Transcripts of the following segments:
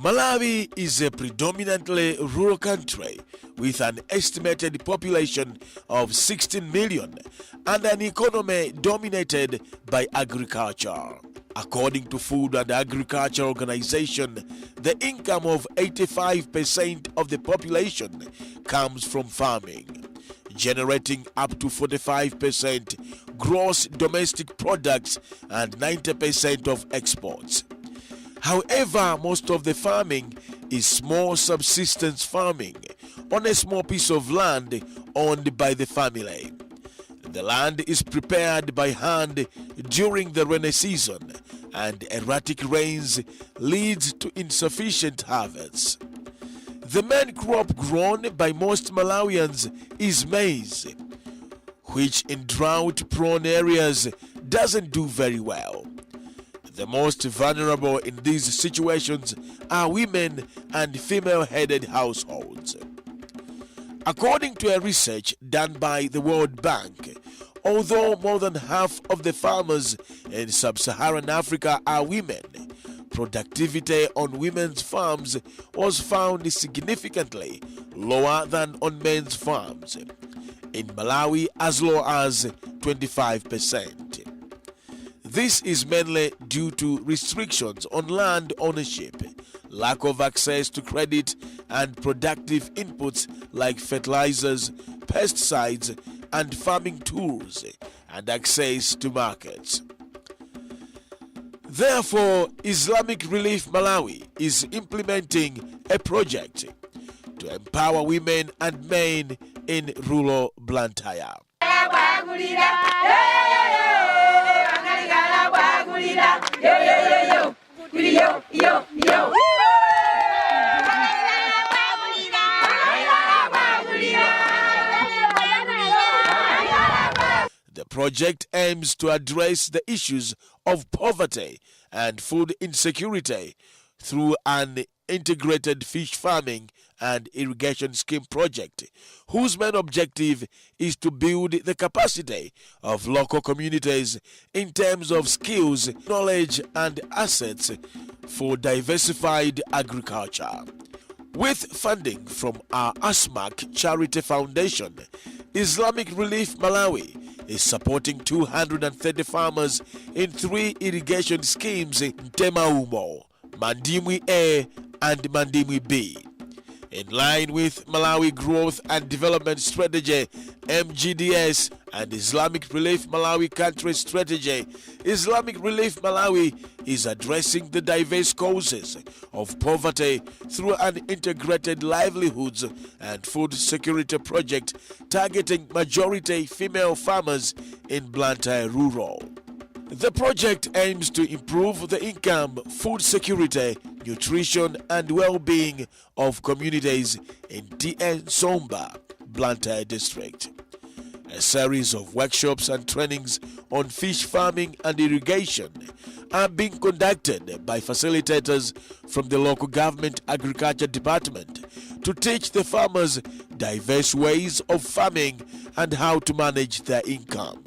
Malawi is a predominantly rural country with an estimated population of 16 million and an economy dominated by agriculture. According to Food and Agriculture Organization, the income of 85% of the population comes from farming, generating up to 45% gross domestic products and 90% of exports. However, most of the farming is small subsistence farming on a small piece of land owned by the family. The land is prepared by hand during the rainy season, and erratic rains leads to insufficient harvests. The main crop grown by most Malawians is maize, which in drought-prone areas doesn't do very well. The most vulnerable in these situations are women and female-headed households. According to a research done by the World Bank, although more than half of the farmers in sub-Saharan Africa are women, productivity on women's farms was found significantly lower than on men's farms, in Malawi as low as 25%. This is mainly due to restrictions on land ownership, lack of access to credit and productive inputs like fertilizers, pesticides, and farming tools, and access to markets. Therefore, Islamic Relief Malawi is implementing a project to empower women and men in rural Blantyre. The project aims to address the issues of poverty and food insecurity through an integrated fish farming and irrigation scheme project, whose main objective is to build the capacity of local communities in terms of skills, knowledge, and assets for diversified agriculture. With funding from our ASMAC Charity Foundation, Islamic Relief Malawi is supporting 230 farmers in 3 irrigation schemes in Temaumo, Mandimwi A, and Mandimwi B. In line with Malawi Growth and Development Strategy (MGDS) and Islamic Relief Malawi Country Strategy, Islamic Relief Malawi is addressing the diverse causes of poverty through an integrated livelihoods and food security project targeting majority female farmers in Blantyre Rural. The project aims to improve the income, food security, nutrition, and well-being of communities in TN Somba, Blantyre District. A series of workshops and trainings on fish farming and irrigation are being conducted by facilitators from the local government agriculture department to teach the farmers diverse ways of farming and how to manage their income.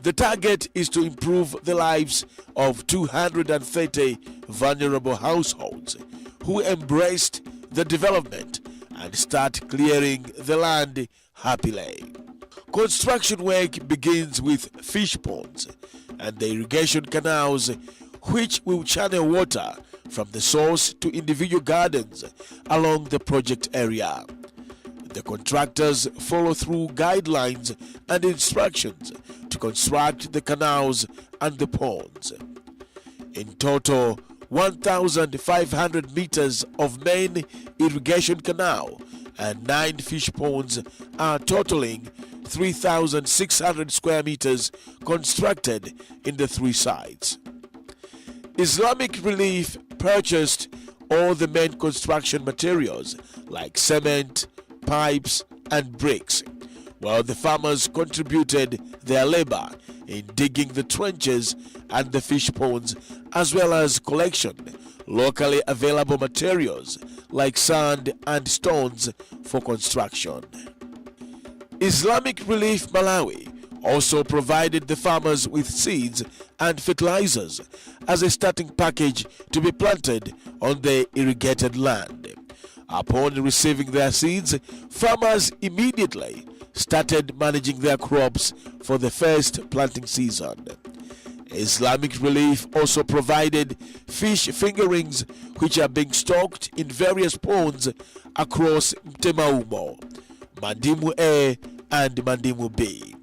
The target is to improve the lives of 230 vulnerable households who embraced the development and start clearing the land happily. Construction work begins with fish ponds and the irrigation canals, which will channel water from the source to individual gardens along the project area. The contractors follow through guidelines and instructions to construct the canals and the ponds. In total, 1,500 meters of main irrigation canal and 9 fish ponds are totaling 3,600 square meters constructed in the 3 sites. Islamic Relief purchased all the main construction materials like cement, pipes, and bricks, while the farmers contributed their labor in digging the trenches and the fish ponds, as well as collection locally available materials like sand and stones for construction. Islamic Relief Malawi also provided the farmers with seeds and fertilizers as a starting package to be planted on the irrigated land. Upon receiving their seeds, farmers immediately started managing their crops for the first planting season. Islamic Relief also provided fish fingerings, which are being stocked in various ponds across Mtemaumo, Mandimu A and Mandimu B.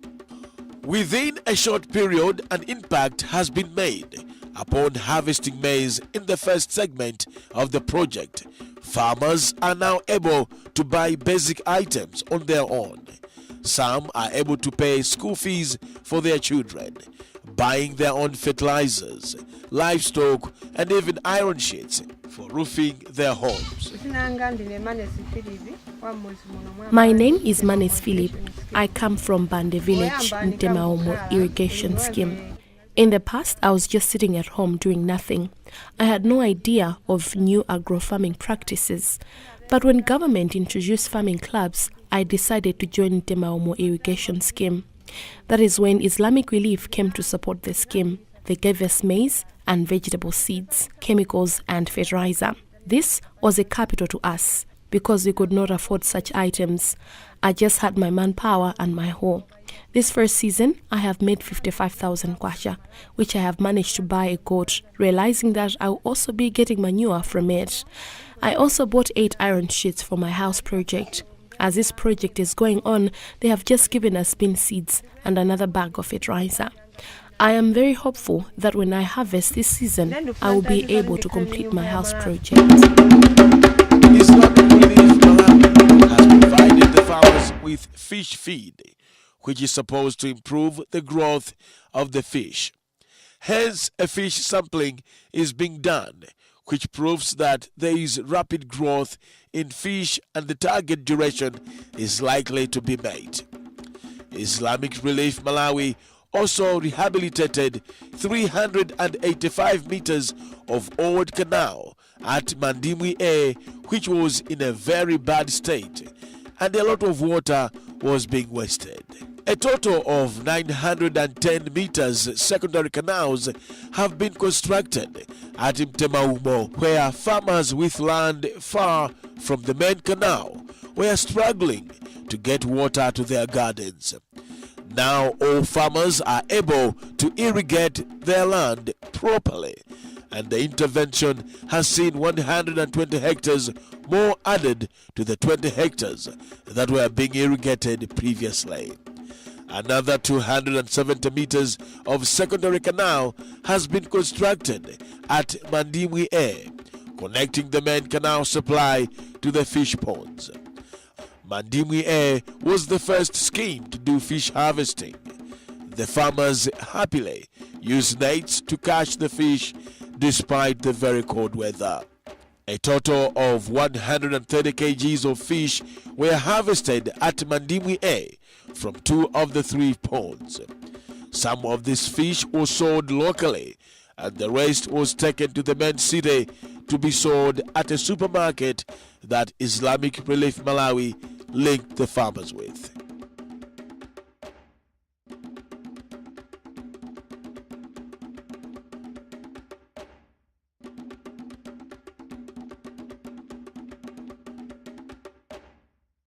Within a short period, an impact has been made. Upon harvesting maize in the first segment of the project, farmers are now able to buy basic items on their own. Some are able to pay school fees for their children, buying their own fertilizers, livestock, and even iron sheets for roofing their homes. My name is Manes Philip. I come from Bande Village in Temaomo Irrigation Scheme. In the past, I was just sitting at home doing nothing. I had no idea of new agro-farming practices. But when government introduced farming clubs, I decided to join Temaomo Irrigation Scheme. That is when Islamic Relief came to support the scheme. They gave us maize and vegetable seeds, chemicals and fertilizer. This was a capital to us because we could not afford such items. I just had my manpower and my hoe. This first season, I have made 55,000 kwacha, which I have managed to buy a goat, realizing that I will also be getting manure from it. I also bought 8 iron sheets for my house project. As this project is going on, they have just given us bean seeds and another bag of fertilizer. I am very hopeful that when I harvest this season, I will be able to complete my house project. Islamic Relief Malawi has provided the farmers with fish feed, which is supposed to improve the growth of the fish. Hence, a fish sampling is being done, which proves that there is rapid growth in fish and the target duration is likely to be made. Islamic Relief Malawi also rehabilitated 385 meters of old canal at Mandimu A, which was in a very bad state, and a lot of water was being wasted. A total of 910 meters secondary canals have been constructed at Mtemaumo, where farmers with land far from the main canal were struggling to get water to their gardens. Now all farmers are able to irrigate their land properly, and the intervention has seen 120 hectares more added to the 20 hectares that were being irrigated previously. Another 270 meters of secondary canal has been constructed at Mandimu A, connecting the main canal supply to the fish ponds. Mandimu A was the first scheme to do fish harvesting. The farmers happily use nets to catch the fish despite the very cold weather. A total of 130 kgs of fish were harvested at Mandimu A from 2 of the 3 ponds. Some of this fish was sold locally, and the rest was taken to the main city to be sold at a supermarket that Islamic Relief Malawi linked the farmers with.